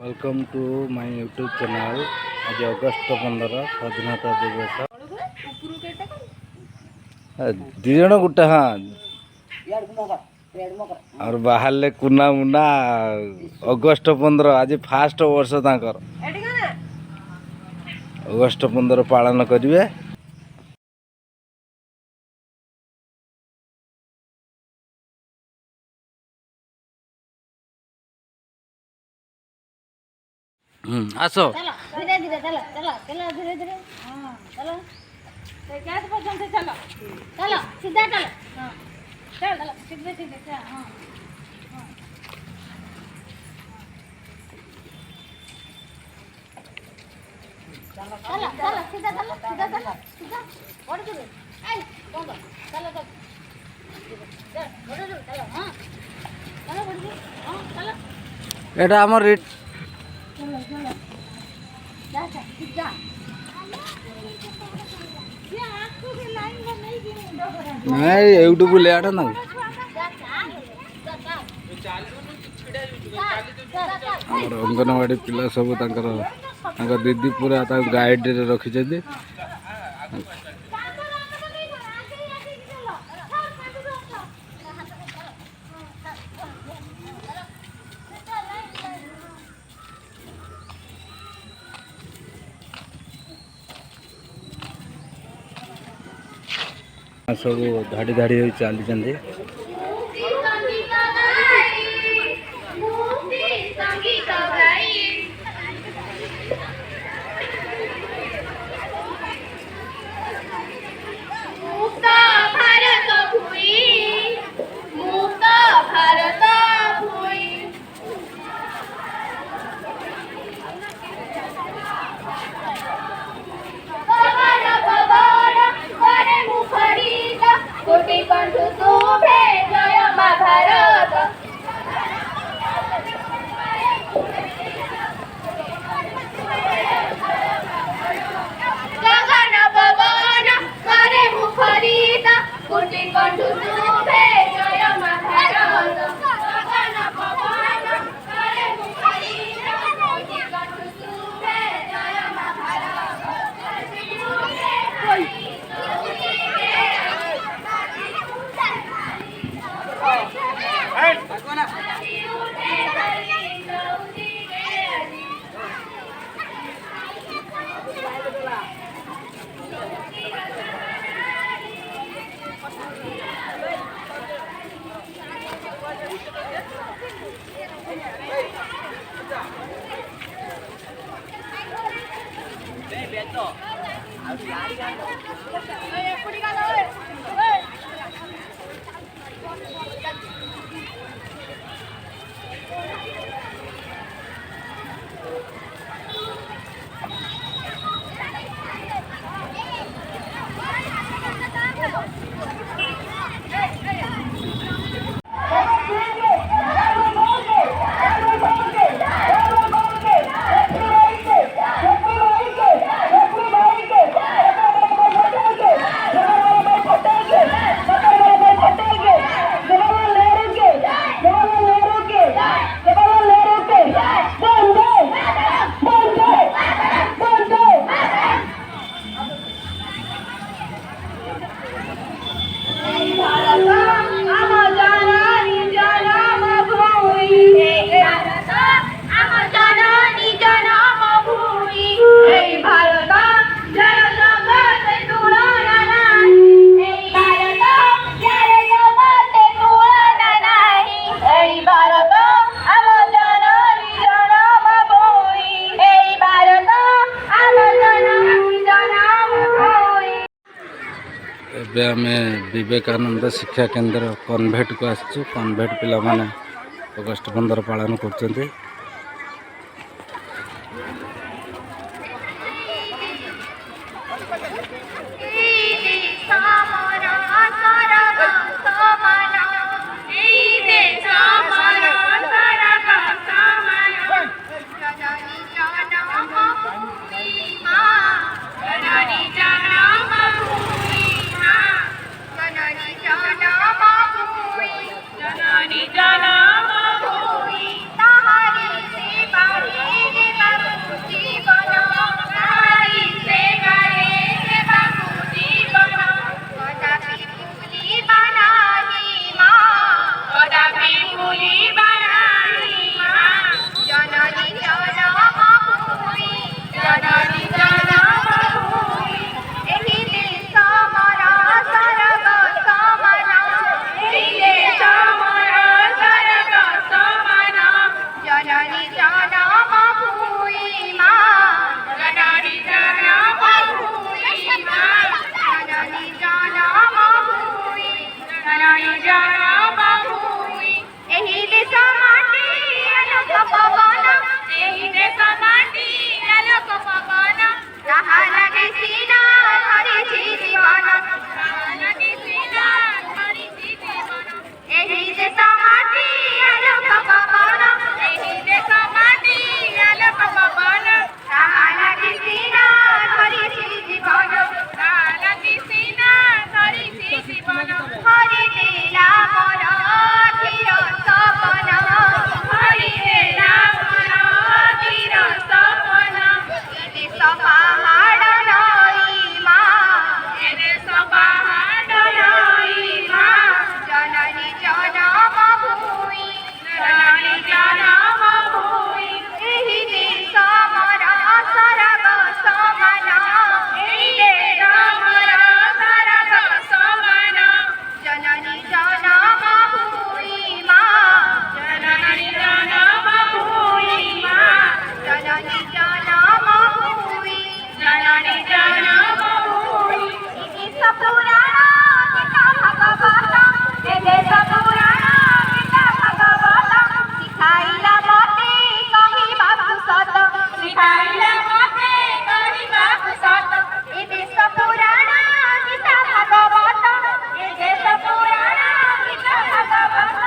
Welcome to my YouTube channel. आज अगस्त 15 स्वाधीनता दिवस। दी जन गुटा हाँ और बाहर ले कुना मुना अगस्त 15 आज फास्ट वर्ष तांकर अगस्त 15 पालन करिवे। आसो धीरे धीरे चलो चलो चलो धीरे धीरे हाँ चलो कैसे पहुंचते चलो चलो सीधा चलो हाँ चलो चलो सीधे सीधे हाँ चलो चलो सीधा चलो सीधा और चलो आई कौन चलो चलो चलो हाँ चलो बढ़िया हाँ चलो एटा हमर रेट चलो चलो जा जा सीधा ये आंखों के लाइन में नहीं गिरे नहीं यूट्यूब ले आटा ना और अंगनवाड़ी पिला सब तांकर दीदी पूरा गाइड रे रखी छथि। सब धाड़ी धाड़ी हो चली एबे आमे विवेकानंद शिक्षा केंद्र कन्वेट को आसछु। कन्वेट पिला माने अगस्त 15 पालन करछन्ते। जननी जनम भूमि तहारी से पानी ସିନା ଧରିଛି ଜୀବନ ଲାଗି ସିନା ଧରିଛି ଜୀବନ ଏହି ଦେଶ ମାଟି ଆଲୋକ ପବନ ଏହି ଦେଶ ମାଟି ଆଲୋକ ପବନ ତାହା ଲାଗି ସିନା ଧରିଛି ଜୀବନ ତାହା ଲାଗି ସିନା ଧରିଛି ଜୀବନ ହରିଦେଲା ମୋର ଧୀର ସପନ ହରିଦେଲା ମୋର ଧୀର ସପନ ଏ ଦେଶ ପାହାଡ଼ ନଈ ମା ଏ ଦେଶ ପାହାଡ଼ ନଈ ମା ଜନନୀ ଜନମ ଭୂମି ଜନନୀ ଜନମ ଭୂମି ଏହି ଦେଶ ମୋର ସରଗ ସମାନ ଏହି ଦେଶ ମୋର ସରଗ ସମାନ ଜନନୀ ଜନମ ଭୂମି ମା ଜନନୀ ଜନମ ଭୂମି ମା ଜନନୀ ଜନମ ଭୂମି ଜନନୀ ଜନମ ଭୂମି ଏ ଦେଶ ପୁରାଣ ଗୀତା ଭାଗବତ ଏ ଦେଶ ପୁରାଣ ଗୀତା ଭାଗବତ ଶିଖାଇଲା ମତେ କହିବାକୁ ସତ ଶିଖାଇଲା ମତେ କହିବାକୁ ସତ ଏ ଦେଶ ପୁରାଣ ଗୀତା ଭାଗବତ ଏ ଦେଶ ପୁରାଣ ଗୀତା ଭାଗବତ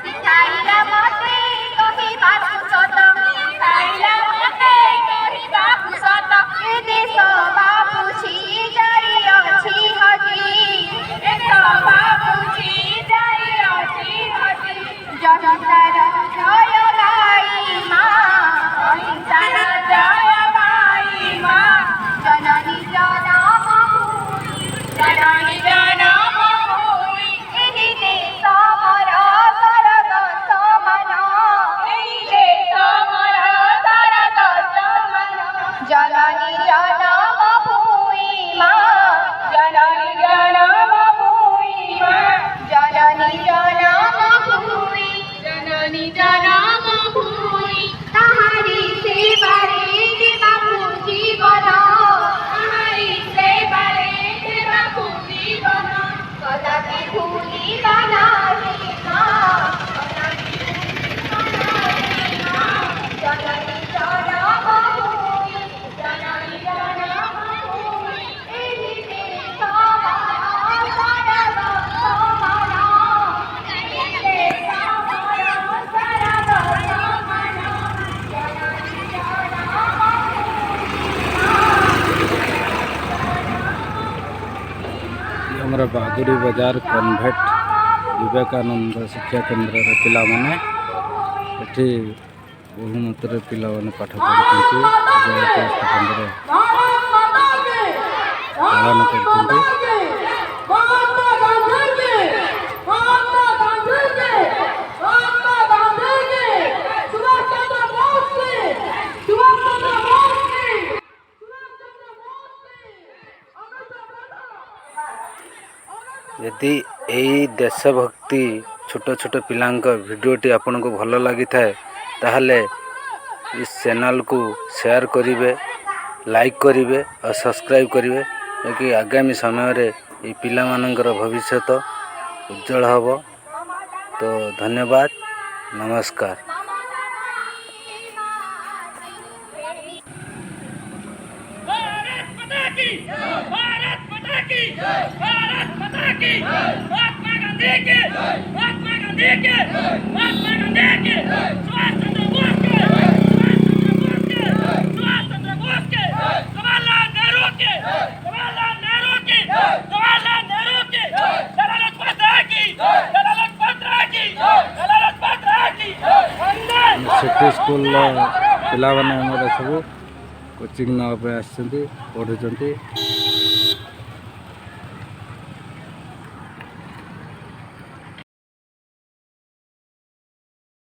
ଶିଖାଇଲା ମତେ କହିବାକୁ ସତ ଶିଖାଇଲା ମତେ କହିବାକୁ ସତ ଏ ଦେଶ ଭାବୁଛି ଯାଇ ଅଛି ହଜି ଏ ଦେଶ ଭାବୁଛି ଯାଇ ଅଛି ହଜି ଜନତାର ଜୟ ଗାଇ ମା ଅହିଂସାର ଜୟ ଗାଇ ମା ଜନନୀ ଜନମ ଭୂମି ଜନନୀ ଜନମ ଭୂମି ଏହି ଦେଶ ମୋର ସରଗ ସମାନ ଏହି ଦେଶ ମୋର ସରଗ ସମାନ ଜନନୀ ଜନମ ଭୂମି ମା ଜନନୀ ଜନମ ଭୂମି ମା ଜନନୀ ଜନମ ଭୂମି ଜନନୀ ଜନମ ଭୂମି ତାହାରି ସେବାରେ ଦେବାକୁ ଜୀବନ ତାହାରି ସେବାରେ ଦେବାକୁ ଜୀବନ କଦାପି ଭୁଲିବା ନାହିଁ ମା କଦାପି ଭୁଲିବା ନାହିଁ ମା ଜନନୀ ଜନମ ଭୂମି ଜନନୀ ଜନମ ଭୂମି ଏହି ଦେଶ ମୋର ସରଗ ସମାନ ଏହି ଦେଶ ମୋର ସରଗ ସମାନ ଜନନୀ ଜନମ ଆମର ବାଗୁଡ଼ି ବଜାର କନଭେଣ୍ଟ ବିବେକାନନ୍ଦ ଶିକ୍ଷା କେନ୍ଦ୍ରର ପିଲାମାନେ ଏଠି ବହୁ ମାତ୍ରାରେ ପିଲାମାନେ ପାଠ ପଢ଼ୁଛନ୍ତି ଅଗଷ୍ଟ 15 ପାଳନ କରୁଛନ୍ତି। ଯଦି ଏହି ଦେଶଭକ୍ତି ଛୋଟ ଛୋଟ ପିଲାଙ୍କ ଭିଡ଼ିଓଟି ଆପଣଙ୍କୁ ଭଲ ଲାଗିଥାଏ ତାହେଲେ ଏ ଚ୍ୟାନେଲକୁ ସେୟାର କରିବେ, ଲାଇକ୍ କରିବେ ଆଉ ସବସ୍କ୍ରାଇବ୍ କରିବେ ଯାହାକି ଆଗାମୀ ସମୟରେ ଏହି ପିଲାମାନଙ୍କର ଭବିଷ୍ୟତ ଉଜ୍ଜଳ ହେବ। ତ ଧନ୍ୟବାଦ, ନମସ୍କାର। महात्मा गांधी के महात्मा गांधी के महात्मा गांधी के सुभाष चंद्र बोस के सुभाष चंद्र बोस के जवाहरलाल नेहरू के जवाहरलाल नेहरू के जवाहरलाल नेहरू के लाला लाजपत राय की लाला लाजपत राय की लाला लाजपत राय की वंदे सिटी स्कूल पिलाମାନେ ଆମର ସବୁ କୋଚିଂ ନେବା ପାଇଁ ଆସିଛନ୍ତି, ପଢ଼ୁଛନ୍ତି।